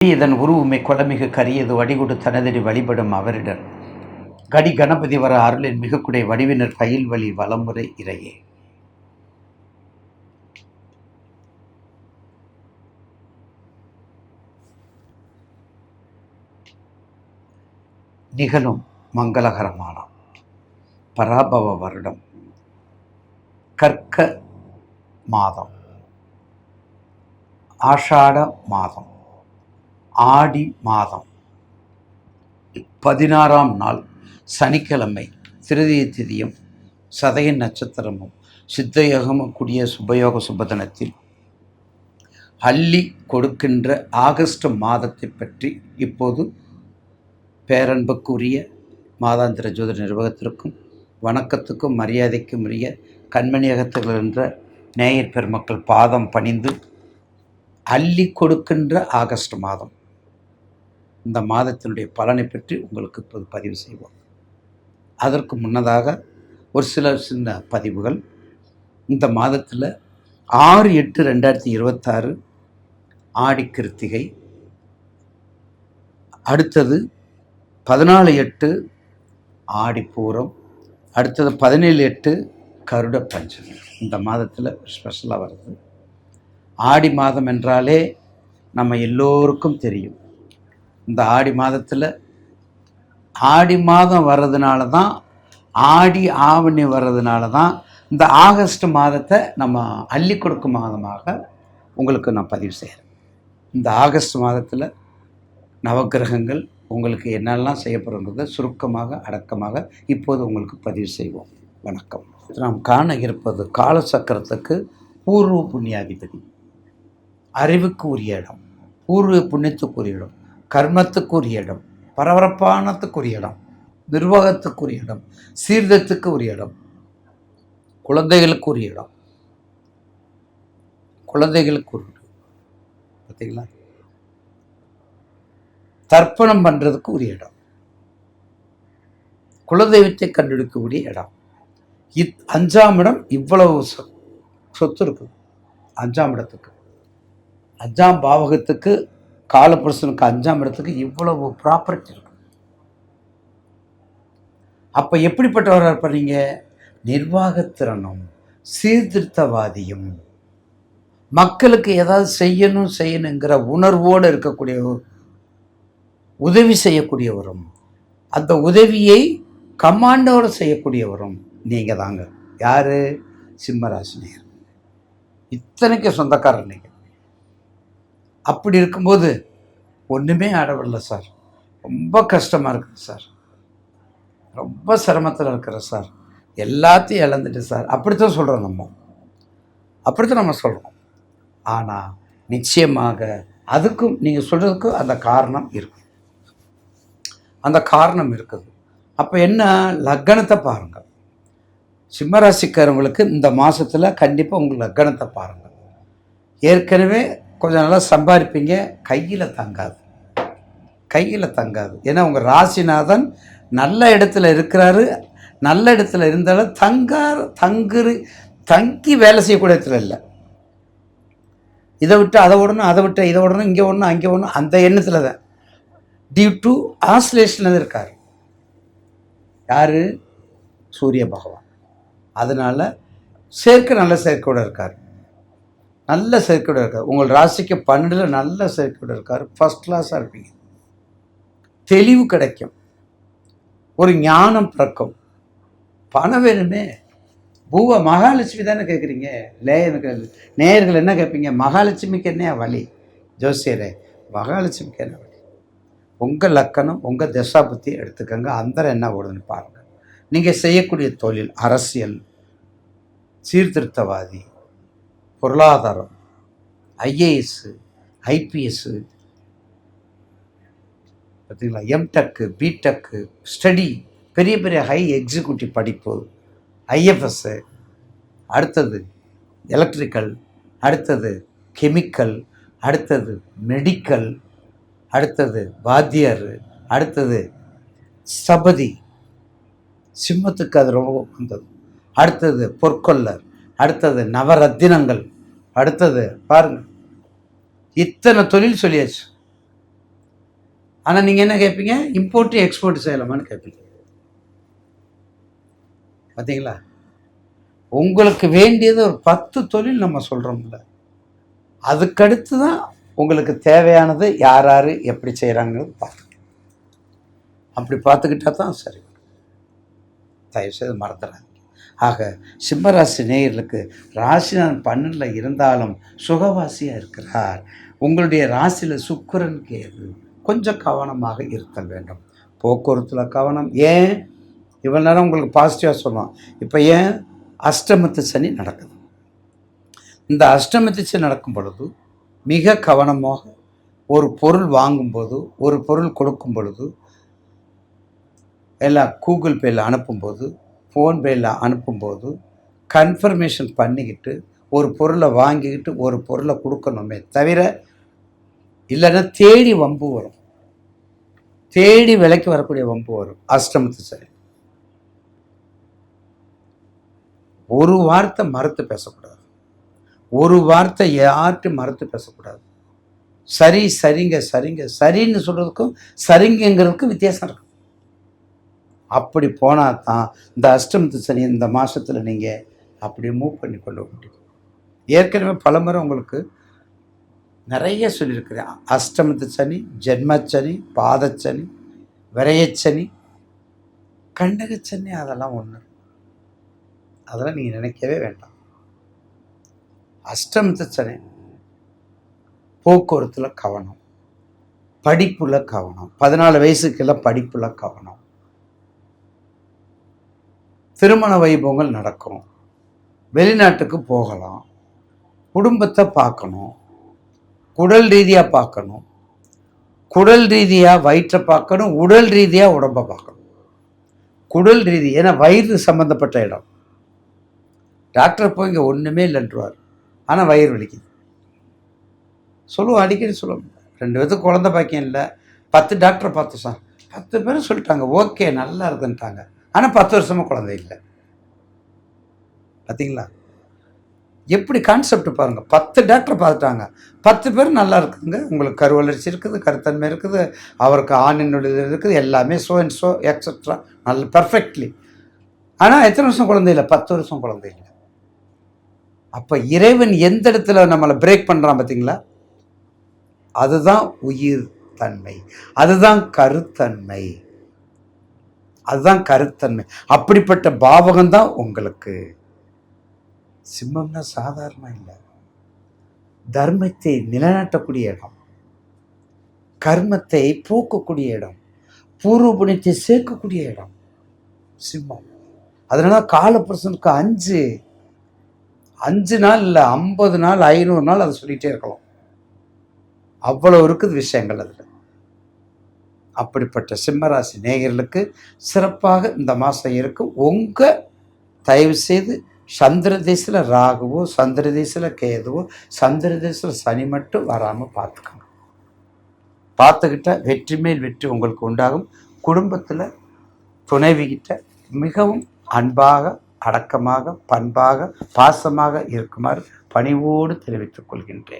இதன் உருவுமை கொலமிகு கரியது வடிகொடு தனதடி வழிபடும் அவரிடர் கடி கணபதி வர அருளின் மிகக்குடை வடிவினர் பயில் வழி வளமுறை இறையே. நிகழும் மங்களகரமான பராபவ வருடம் கற்க மாதம் ஆஷாட மாதம் ஆடி மாதம் 16ஆம் நாள் சனிக்கிழமை திருதிய திதியும் சதய நட்சத்திரமும் சித்தயோகமும் கூடிய சுபயோக சுபதனத்தில் அள்ளி கொடுக்கின்ற ஆகஸ்ட் மாதத்தை பற்றி இப்போது பேரன்புக்குரிய மாதாந்திர ஜோதிட நிர்வாகத்திற்கும் வணக்கத்துக்கும் மரியாதைக்கும் உரிய கண்மணியகத்தில் என்ற நேயர் பெருமக்கள் பாதம் பணிந்து அள்ளி கொடுக்கின்ற ஆகஸ்ட் மாதம் இந்த மாதத்தினுடைய பலனை பற்றி உங்களுக்கு இப்போது பதிவு செய்வோம். அதற்கு முன்னதாக ஒரு சின்ன பதிவுகள். இந்த மாதத்தில் 6/8/2026 ஆடி கிருத்திகை, அடுத்தது 14/8 ஆடிப்பூரம், அடுத்தது 17/8 கருட பஞ்சமி. இந்த மாதத்தில் ஸ்பெஷலாக வருது. ஆடி மாதம் என்றாலே நம்ம எல்லோருக்கும் தெரியும். இந்த ஆடி மாதத்தில் ஆடி மாதம் வர்றதுனால தான், ஆடி ஆவணி வர்றதுனால தான் இந்த ஆகஸ்ட் மாதத்தை நம்ம அள்ளி கொடுக்கும் மாதமாக உங்களுக்கு நான் பதிவு செய்கிறேன். இந்த ஆகஸ்ட் மாதத்தில் நவக்கிரகங்கள் உங்களுக்கு என்னெல்லாம் செய்யப்படுறதை சுருக்கமாக அடக்கமாக இப்போது உங்களுக்கு பதிவு செய்வோம். வணக்கம். நாம் காண இருப்பது காலசக்கரத்துக்கு பூர்வ புண்ணியாதிபதி, அறிவுக்கு உரிய இடம், பூர்வ புண்ணியத்துக்குரிய இடம், கர்மத்துக்குரிய இடம், பரபரப்பானத்துக்குரிய இடம், நிர்வாகத்துக்குரிய இடம், சீர்திருத்தத்துக்கு உரிய இடம், குழந்தைகளுக்கு உரிய இடம், குழந்தைகளுக்கு உரிய இடம், பார்த்தீங்களா, தர்ப்பணம் பண்ணுறதுக்கு உரிய இடம், குலதெய்வத்தை கண்டெடுக்கக்கூடிய இடம். 5ஆம் இடம் இவ்வளவு சொத்து இருக்குது. 5ஆம் இடத்துக்கு, 5ஆம் பாவகத்துக்கு, காலபுருஷனுக்கு 5ஆம் இடத்துக்கு இவ்வளவு ப்ராப்பர்ட்டி இருக்கு. அப்போ எப்படிப்பட்டவராக இருப்பீங்க? நிர்வாகத்திறனும் சீர்திருத்தவாதியும் மக்களுக்கு ஏதாவது செய்யணுங்கிற உணர்வோடு இருக்கக்கூடிய, உதவி செய்யக்கூடியவரும், அந்த உதவியை கமாண்டோடு செய்யக்கூடியவரும் நீங்கள் தாங்க. யார்? சிம்மராசினியர். இத்தனைக்கு சொந்தக்காரர் நீங்கள். அப்படி இருக்கும்போது ஒன்றுமே ஆடவில்லை சார், ரொம்ப கஷ்டமாக இருக்குது சார், ரொம்ப சிரமத்தில் இருக்கிற சார், எல்லாத்தையும் இழந்துட்டு சார், அப்படித்தான் சொல்கிறோம். அப்படித்தான் நம்ம சொல்கிறோம். ஆனால் நிச்சயமாக அதுக்கும் நீங்கள் சொல்கிறதுக்கும் அந்த காரணம் இருக்குது. அந்த காரணம் இருக்குது. அப்போ என்ன? லக்னத்தை பாருங்கள். சிம்மராசிக்காரங்களுக்கு இந்த மாதத்தில் கண்டிப்பாக உங்கள் லக்னத்தை பாருங்கள். ஏற்கனவே கொஞ்சம் நல்லா சம்பாதிப்பீங்க, கையில் தங்காது. ஏன்னா உங்கள் ராசிநாதன் நல்ல இடத்துல இருக்கிறாரு. நல்ல இடத்துல இருந்தாலும் தங்கி வேலை செய்யக்கூடிய இடத்துல இல்லை. இதை விட்டு அதை ஓடணும், அதை விட்டு இதை ஓடணும், இங்கே ஓடணும், அங்கே ஓடணும், அந்த எண்ணத்தில் தான் டியூ டு ஆஸ்லேஷனில் இருக்கார். யார்? சூரிய பகவான். அதனால் நல்ல சேர்க்கையோடு இருக்கார். நல்ல சேர்க்கையோடு இருக்கார். உங்கள் ராசிக்கு 12 நல்ல சேர்க்கையோடு இருக்கார். ஃபர்ஸ்ட் கிளாஸாக இருப்பீங்க. தெளிவு கிடைக்கும், ஒரு ஞானம் பிறக்கும். பணம் வேணுமே. மகாலட்சுமி தானே கேட்குறீங்க. நேயர்கள் என்ன கேட்பீங்க? மகாலட்சுமிக்கு என்ன வழி? ஜோசியரே, மகாலட்சுமிக்கு என்ன வழி? உங்கள் லக்கணம், உங்கள் தசா புத்தி எடுத்துக்கோங்க. அந்தரம் என்ன ஓடுதுன்னு பாருங்கள். நீங்கள் செய்யக்கூடிய தொழில், அரசியல், சீர்திருத்தவாதி, பொருளாதாரம், ஐஏஎஸ், ஐபிஎஸ், பார்த்தீங்களா, எம்டெக்கு, பிடெக்கு ஸ்டடி, பெரிய பெரிய ஹை எக்ஸிக்யூட்டிவ் படிப்பு, ஐஎஃப்எஸ், அடுத்தது எலக்ட்ரிக்கல், அடுத்தது கெமிக்கல், அடுத்தது மெடிக்கல், அடுத்தது வாத்தியார், அடுத்தது சபதி, சிம்மத்துக்கு அது ரொம்ப வந்தது, அடுத்தது பொற்கொள்ளர், அடுத்தது நவரத்தினங்கள், அடுத்தது பாருங்கள், இத்தனை தொழில் சொல்லியாச்சு. ஆனால் நீங்கள் என்ன கேட்பீங்க, இம்போர்ட் எக்ஸ்போர்ட் செய்யலாமான்னு கேட்பீங்க. பார்த்தீங்களா? உங்களுக்கு வேண்டியது ஒரு 10 தொழில் நம்ம சொல்கிறோம்ல, அதுக்கடுத்து தான் உங்களுக்கு தேவையானது யார் யார் எப்படி செய்கிறாங்கிறது பார்த்துக்கணும். அப்படி பார்த்துக்கிட்டா தான் சரி. தயவுசெய்து மறந்துடாதீங்க. ஆக சிம்மராசி நேயர்களுக்கு ராசிநாதன் 12 இருந்தாலும் சுகவாசியாக இருக்கிறார். உங்களுடைய ராசியில் சுக்கிரன் கேது, கொஞ்சம் கவனமாக இருத்தல் வேண்டும். போக்குவரத்தில் கவனம். ஏன் இவ்வளோ நேரம் உங்களுக்கு பாசிட்டிவாக சொன்னோம், இப்போ ஏன் அஷ்டமத்து சனி நடக்குது? இந்த அஷ்டமத்து சனி நடக்கும் பொழுது மிக கவனமாக ஒரு பொருள் வாங்கும்போது, ஒரு பொருள் கொடுக்கும் பொழுது, எல்லாம் கூகுள் பேயில் அனுப்பும்போது, ஃபோன்பேயில் அனுப்பும்போது கன்ஃபர்மேஷன் பண்ணிக்கிட்டு ஒரு பொருளை வாங்கிக்கிட்டு ஒரு பொருளை கொடுக்கணுமே தவிர, இல்லைன்னா தேடி வம்பு வரும், தேடி விலைக்கு வரக்கூடிய வம்பு வரும். அஷ்டமத்து சரி. ஒரு வார்த்தை மறுத்து பேசக்கூடாது, ஒரு வார்த்தை யார்கிட்டும் மறுத்து பேசக்கூடாது. சரி சரிங்க சரிங்க சரின்னு சொல்கிறதுக்கும் சரிங்கிறதுக்கும் வித்தியாசம் இருக்கு. அப்படி போனால் தான் இந்த அஷ்டமத்து சனி இந்த மாதத்தில் நீங்கள் அப்படியே மூவ் பண்ணி கொண்டு வர முடியும். ஏற்கனவே பலமுறை உங்களுக்கு நிறைய சொல்லியிருக்கிறேன். அஷ்டமத்து சனி, ஜென்மச்சனி, பாதச்சனி, விரயச்சனி, கண்டகச்சனி, அதெல்லாம் ஒன்று, அதெல்லாம் நீங்கள் நினைக்கவே வேண்டாம். அஷ்டமத்து சனி போக்குவரத்தில் கவனம், படிப்புல கவனம், 14 வயசுக்கெல்லாம் படிப்புல கவனம், திருமண வைபவங்கள் நடக்கும், வெளிநாட்டுக்கு போகலாம், குடும்பத்தை பார்க்கணும், குடல் ரீதியாக பார்க்கணும், குடல் ரீதியாக வயிற்றை பார்க்கணும், உடல் ரீதியாக உடம்பை பார்க்கணும். குடல் ரீதி, ஏன்னா வயிறு சம்மந்தப்பட்ட இடம். டாக்டர் போய் இங்கே ஒன்றுமே இல்லைன்றார், ஆனால் வயிறு வலிக்குது சொல்லுவோம், அடிக்கடி சொல்லுவோம். 2 பேத்துக்கு குழந்தை பாக்கியம் இல்லை, 10 டாக்டரை பார்த்தோம் சார், 10 பேரும் சொல்லிட்டாங்க ஓகே நல்லா இருக்குன்ட்டாங்க, ஆனால் 10 வருஷமாக குழந்தை இல்லை. பார்த்தீங்களா எப்படி கான்செப்ட் பாருங்கள். 10 டாக்டர் பார்த்துட்டாங்க, 10 பேர் நல்லா இருக்குதுங்க, உங்களுக்கு கருவளர்ச்சி இருக்குது, கருத்தன்மை இருக்குது, அவருக்கு ஆணினுடைய இருக்குது, எல்லாமே ஸோ அண்ட் ஸோ எக்ஸட்ரா நல்ல பர்ஃபெக்ட்லி. ஆனால் எத்தனை வருஷம் குழந்தை இல்லை? 10 வருஷம் குழந்தை இல்லை. அப்போ இறைவன் எந்த இடத்துல நம்மளை பிரேக் பண்ணுறான் பார்த்தீங்களா? அதுதான் உயிர் தன்மை, அதுதான் கருத்தன்மை, அதுதான் கருத்தன்மை. அப்படிப்பட்ட பாவகம் தான் உங்களுக்கு. சிம்மம்னா சாதாரண இல்லை, தர்மத்தை நிலைநாட்டக்கூடிய இடம், கர்மத்தை போக்கக்கூடிய இடம், பூர்வ புண்ணியத்தை சேர்க்கக்கூடிய இடம் சிம்மம். அதனால காலபுருஷனுக்கு 5 நாள் இல்லை, 50 நாள் 500 நாள் அதை சொல்லிகிட்டே இருக்கலாம், அவ்வளோ இருக்குது விஷயங்கள் அதில். அப்படிப்பட்ட சிம்மராசி நேயர்களுக்கு சிறப்பாக இந்த மாதம் இருக்கும். உங்கள் தயவு செய்து சந்திர தேசத்தில் ராகுவோ, சந்திர தேசத்தில் கேதுவோ, சந்திர தேசத்தில் சனி மட்டும் வராமல் பார்த்துக்கோங்க. பார்த்துக்கிட்ட வெற்றி மேல் வெற்றி உங்களுக்கு உண்டாகும். குடும்பத்தில் துணைவிகிட்ட மிகவும் அன்பாக, அடக்கமாக, பண்பாக, பாசமாக இருக்குமாறு பணிவோடு தெரிவித்துக் கொள்கின்றேன்.